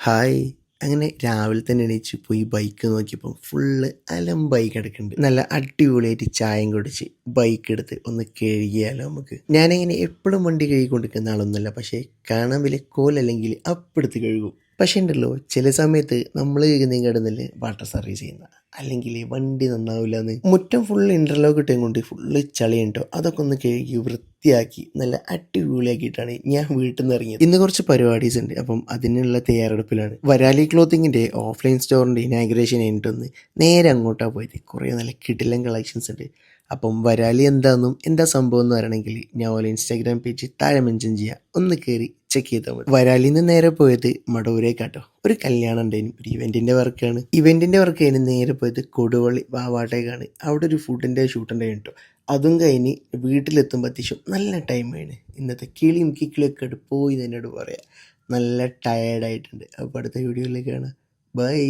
Hi. അങ്ങനെ രാവിലെ തന്നെ എണീച്ച് പോയി ബൈക്ക് നോക്കിയപ്പോൾ ഫുള്ള് അലമ്പായി കിടക്കുന്നുണ്ട്. നല്ല അടിപൊളിയായിട്ട് ചായയും കുടിച്ച് ബൈക്ക് എടുത്ത് ഒന്ന് കഴുകിയാലോ നമുക്ക്. ഞാനിങ്ങനെ എപ്പോഴും വണ്ടി കഴുകിക്കൊണ്ടിരിക്കുന്ന ആളൊന്നുമല്ല, പക്ഷേ കാണാൻ വലിയ കോലല്ലെങ്കിൽ അപ്പെടുത്ത് കഴുകും. പക്ഷേ ഉണ്ടല്ലോ, ചില സമയത്ത് നമ്മൾ കഴുകുന്നതിന് കിടന്നില്ലേ വാട്ടർ സർവീസ് ചെയ്യുന്ന, അല്ലെങ്കിൽ വണ്ടി നന്നാവില്ല എന്ന് മുറ്റം ഫുള്ള് ഇൻ്റർലോക്ക് ഇട്ടേം കൊണ്ട് ഫുള്ള് ചളിയുണ്ടോ, അതൊക്കെ ഒന്ന് കഴുകി വൃത്തിയാക്കി നല്ല അടിപൊളിയാക്കിയിട്ടാണ് ഞാൻ വീട്ടിൽ നിന്ന് ഇറങ്ങിയത്. ഇന്ന് കുറച്ച് പരിപാടീസ് ഉണ്ട്, അപ്പം അതിനുള്ള തയ്യാറെടുപ്പിലാണ്. വരാലി ക്ലോത്തിങ്ങിൻ്റെ ഓഫ്ലൈൻ സ്റ്റോറിൻ്റെ ഇനാഗ്രേഷൻ കഴിഞ്ഞിട്ടൊന്ന് നേരെ അങ്ങോട്ടാണ് പോയത്. കുറേ നല്ല കിടിലൻ കളക്ഷൻസ് ഉണ്ട്. അപ്പം വരാലി എന്താണെന്നും എന്താ സംഭവം എന്ന് പറയണമെങ്കിൽ ഞാൻ ഓലെ ഇൻസ്റ്റാഗ്രാം പേജ് താഴെ മെൻഷൻ ചെയ്യാം, ഒന്ന് കയറി ചെക്ക് ചെയ്താൽ മതി. വരാലിൽ നിന്ന് നേരെ പോയത് മടവൂരേക്കാട്ടോ. ഒരു കല്യാണം ഉണ്ടായിരുന്നു, ഒരു ഇവൻറ്റിൻ്റെ വർക്കാണ്. ഇവൻറ്റിൻ്റെ വർക്ക് കഴിഞ്ഞ് നേരെ പോയത് കൊടുവള്ളി വാവാട്ടേക്കാണ്. അവിടെ ഒരു ഫുഡിൻ്റെ ഷൂട്ട് ഉണ്ടായിരുന്നു കേട്ടോ. അതും കഴിഞ്ഞ് വീട്ടിലെത്തുമ്പോൾ അത്യാവശ്യം നല്ല ടൈമാണ്. ഇന്നത്തെ കിളിയും കിക്കിളിയൊക്കെ പോയി എന്നോട് പറയാം. നല്ല ടയേർഡായിട്ടുണ്ട്. അപ്പോൾ അടുത്ത വീഡിയോയിലേക്ക് കാണാം. ബൈ.